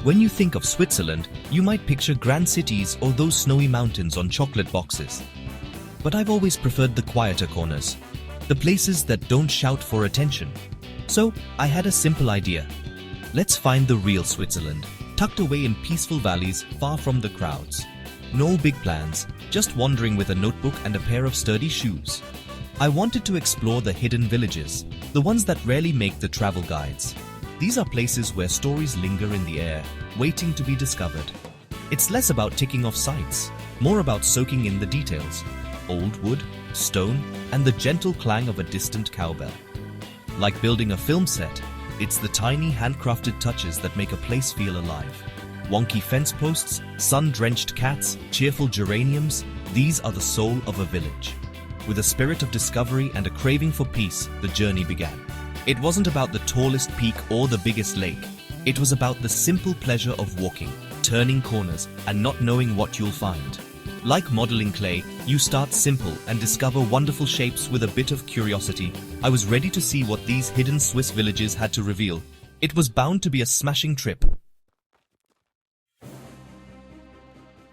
When you think of Switzerland, you might picture grand cities or those snowy mountains on chocolate boxes. But I've always preferred the quieter corners, the places that don't shout for attention. So I had a simple idea. Let's find the real Switzerland, tucked away in peaceful valleys far from the crowds. No big plans, just wandering with a notebook and a pair of sturdy shoes. I wanted to explore the hidden villages, the ones that rarely make the travel guides. These are places where stories linger in the air, waiting to be discovered. It's less about ticking off sights, more about soaking in the details. Old wood, stone, and the gentle clang of a distant cowbell. Like building a film set, it's the tiny handcrafted touches that make a place feel alive. Wonky fence posts, sun-drenched cats, cheerful geraniums, these are the soul of a village. With a spirit of discovery and a craving for peace, the journey began. It wasn't about the tallest peak or the biggest lake. It was about the simple pleasure of walking, turning corners, and not knowing what you'll find. Like modeling clay, you start simple and discover wonderful shapes with a bit of curiosity. I was ready to see what these hidden Swiss villages had to reveal. It was bound to be a smashing trip.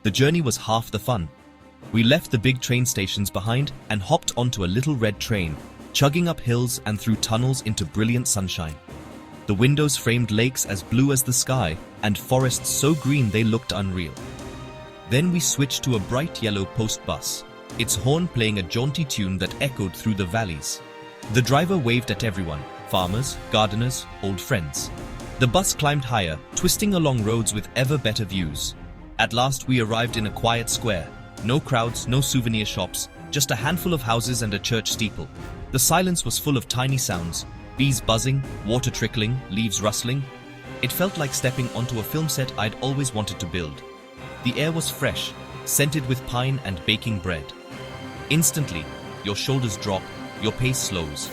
The journey was half the fun. We left the big train stations behind and hopped onto a little red train, chugging up hills and through tunnels into brilliant sunshine. The windows framed lakes as blue as the sky and forests so green they looked unreal. Then we switched to a bright yellow post bus, its horn playing a jaunty tune that echoed through the valleys. The driver waved at everyone, farmers, gardeners, old friends. The bus climbed higher, twisting along roads with ever better views. At last we arrived in a quiet square. No crowds, no souvenir shops, just a handful of houses and a church steeple. The silence was full of tiny sounds, bees buzzing, water trickling, leaves rustling. It felt like stepping onto a film set I'd always wanted to build. The air was fresh, scented with pine and baking bread. Instantly, your shoulders drop, your pace slows.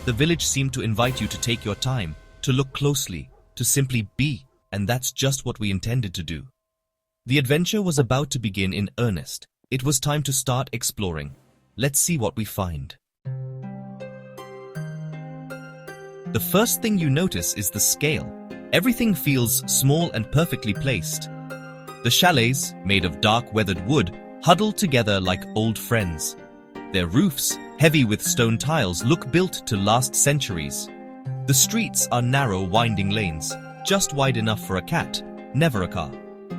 The village seemed to invite you to take your time, to look closely, to simply be, and that's just what we intended to do. The adventure was about to begin in earnest. It was time to start exploring. Let's see what we find. The first thing you notice is the scale. Everything feels small and perfectly placed. The chalets, made of dark weathered wood, huddle together like old friends. Their roofs, heavy with stone tiles, look built to last centuries. The streets are narrow, winding lanes, just wide enough for a cat, never a car.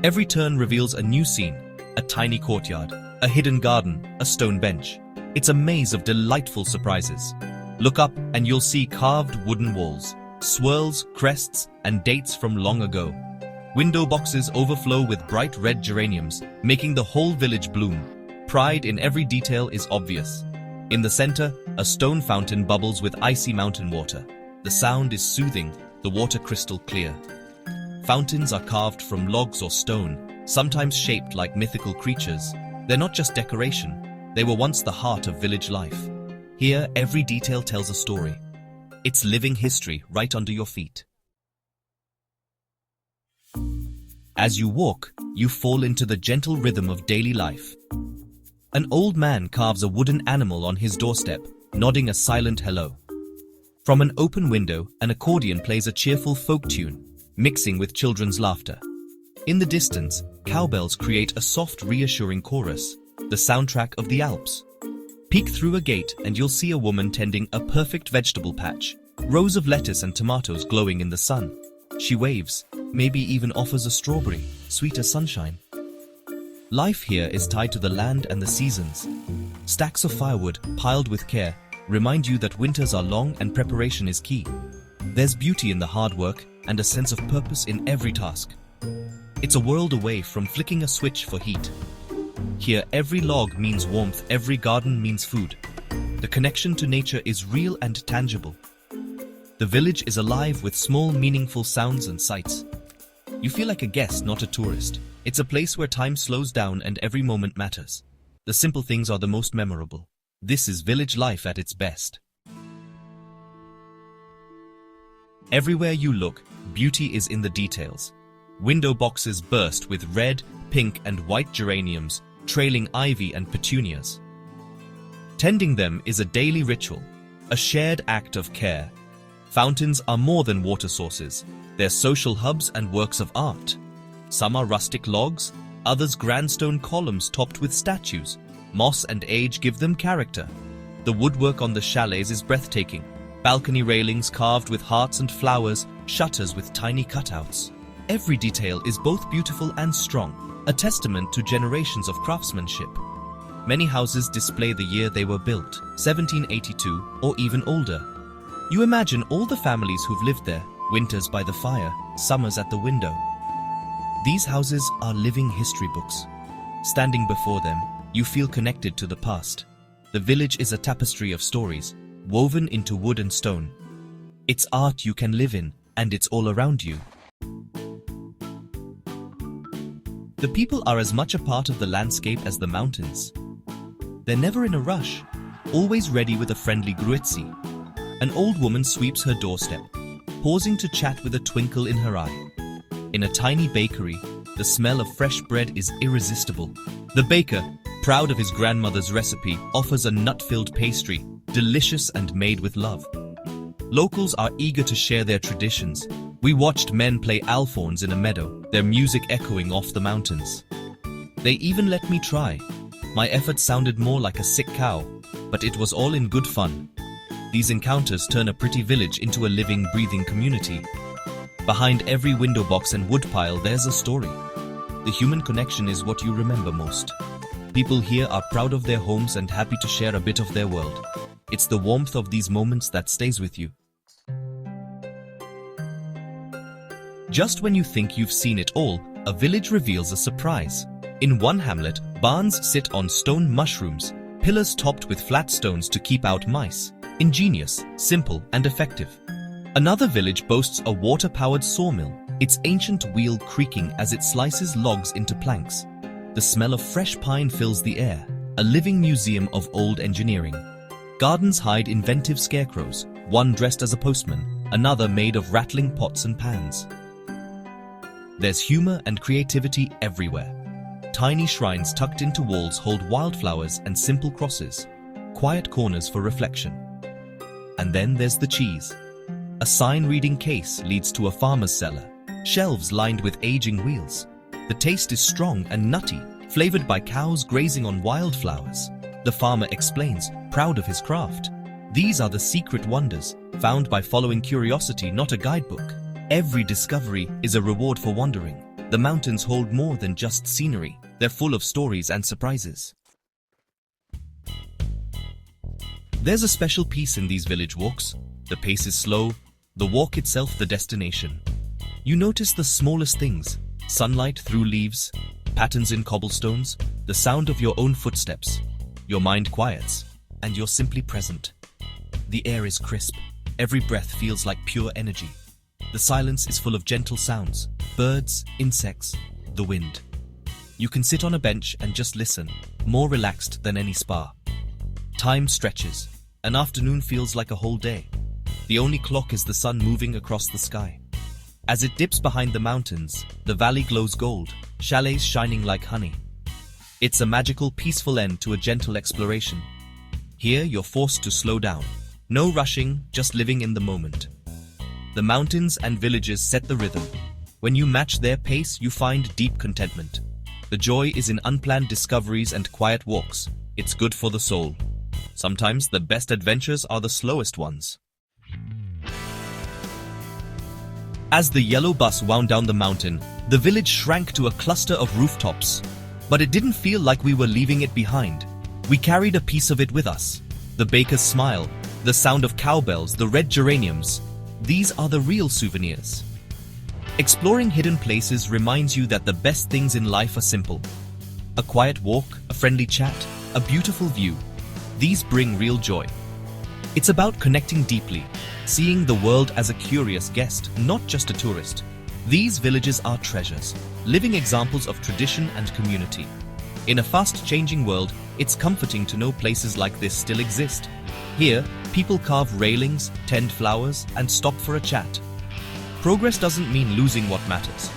Every turn reveals a new scene, a tiny courtyard, a hidden garden, a stone bench. It's a maze of delightful surprises. Look up and you'll see carved wooden walls, swirls, crests, and dates from long ago. Window boxes overflow with bright red geraniums, making the whole village bloom. Pride in every detail is obvious. In the center, a stone fountain bubbles with icy mountain water. The sound is soothing, the water crystal clear. Fountains are carved from logs or stone, sometimes shaped like mythical creatures. They're not just decoration, they were once the heart of village life. Here, every detail tells a story. It's living history right under your feet. As you walk, you fall into the gentle rhythm of daily life. An old man carves a wooden animal on his doorstep, nodding a silent hello. From an open window, an accordion plays a cheerful folk tune, mixing with children's laughter. In the distance, cowbells create a soft, reassuring chorus, the soundtrack of the Alps. Peek through a gate and you'll see a woman tending a perfect vegetable patch, rows of lettuce and tomatoes glowing in the sun. She waves, maybe even offers a strawberry, sweet as sunshine. Life here is tied to the land and the seasons. Stacks of firewood, piled with care, remind you that winters are long and preparation is key. There's beauty in the hard work and a sense of purpose in every task. It's a world away from flicking a switch for heat. Here, every log means warmth, every garden means food. The connection to nature is real and tangible. The village is alive with small, meaningful sounds and sights. You feel like a guest, not a tourist. It's a place where time slows down and every moment matters. The simple things are the most memorable. This is village life at its best. Everywhere you look, beauty is in the details. Window boxes burst with red, pink, and white geraniums, trailing ivy and petunias. Tending them is a daily ritual, a shared act of care. Fountains are more than water sources. They're social hubs and works of art. Some are rustic logs, others grand stone columns topped with statues. Moss and age give them character. The woodwork on the chalets is breathtaking. Balcony railings carved with hearts and flowers, shutters with tiny cutouts. Every detail is both beautiful and strong, a testament to generations of craftsmanship. Many houses display the year they were built, 1782 or even older. You imagine all the families who've lived there, winters by the fire, summers at the window. These houses are living history books. Standing before them, you feel connected to the past. The village is a tapestry of stories, woven into wood and stone. It's art you can live in, and it's all around you. The people are as much a part of the landscape as the mountains. They're never in a rush, always ready with a friendly gruitzi. An old woman sweeps her doorstep, pausing to chat with a twinkle in her eye. In a tiny bakery, the smell of fresh bread is irresistible. The baker, proud of his grandmother's recipe, offers a nut-filled pastry, delicious and made with love. Locals are eager to share their traditions. We watched men play alphorns in a meadow, their music echoing off the mountains. They even let me try. My effort sounded more like a sick cow, but it was all in good fun. These encounters turn a pretty village into a living, breathing community. Behind every window box and woodpile, there's a story. The human connection is what you remember most. People here are proud of their homes and happy to share a bit of their world. It's the warmth of these moments that stays with you. Just when you think you've seen it all, a village reveals a surprise. In one hamlet, barns sit on stone mushrooms, pillars topped with flat stones to keep out mice. Ingenious, simple, and effective. Another village boasts a water-powered sawmill, its ancient wheel creaking as it slices logs into planks. The smell of fresh pine fills the air, a living museum of old engineering. Gardens hide inventive scarecrows, one dressed as a postman, another made of rattling pots and pans. There's humor and creativity everywhere. Tiny shrines tucked into walls hold wildflowers and simple crosses, quiet corners for reflection. And then there's the cheese. A sign-reading case leads to a farmer's cellar, shelves lined with aging wheels. The taste is strong and nutty, flavored by cows grazing on wildflowers. The farmer explains, proud of his craft. These are the secret wonders, found by following curiosity, not a guidebook. Every discovery is a reward for wandering. The mountains hold more than just scenery. They're full of stories and surprises. There's a special peace in these village walks. The pace is slow, the walk itself the destination. You notice the smallest things, sunlight through leaves, patterns in cobblestones, the sound of your own footsteps. Your mind quiets, and you're simply present. The air is crisp, every breath feels like pure energy. The silence is full of gentle sounds, birds, insects, the wind. You can sit on a bench and just listen, more relaxed than any spa. Time stretches. An afternoon feels like a whole day. The only clock is the sun moving across the sky. As it dips behind the mountains, the valley glows gold, chalets shining like honey. It's a magical, peaceful end to a gentle exploration. Here you're forced to slow down. No rushing, just living in the moment. The mountains and villages set the rhythm. When you match their pace, you find deep contentment. The joy is in unplanned discoveries and quiet walks. It's good for the soul. Sometimes the best adventures are the slowest ones. As the yellow bus wound down the mountain, the village shrank to a cluster of rooftops. But it didn't feel like we were leaving it behind. We carried a piece of it with us. The baker's smile, the sound of cowbells, the red geraniums. These are the real souvenirs. Exploring hidden places reminds you that the best things in life are simple. A quiet walk, a friendly chat, a beautiful view. These bring real joy. It's about connecting deeply, seeing the world as a curious guest, not just a tourist. These villages are treasures, living examples of tradition and community. In a fast-changing world, it's comforting to know places like this still exist. Here, people carve railings, tend flowers, and stop for a chat. Progress doesn't mean losing what matters.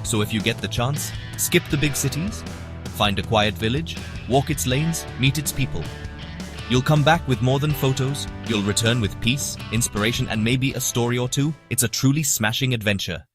So if you get the chance, skip the big cities, find a quiet village, walk its lanes, meet its people. You'll come back with more than photos, you'll return with peace, inspiration, and maybe a story or two. It's a truly smashing adventure.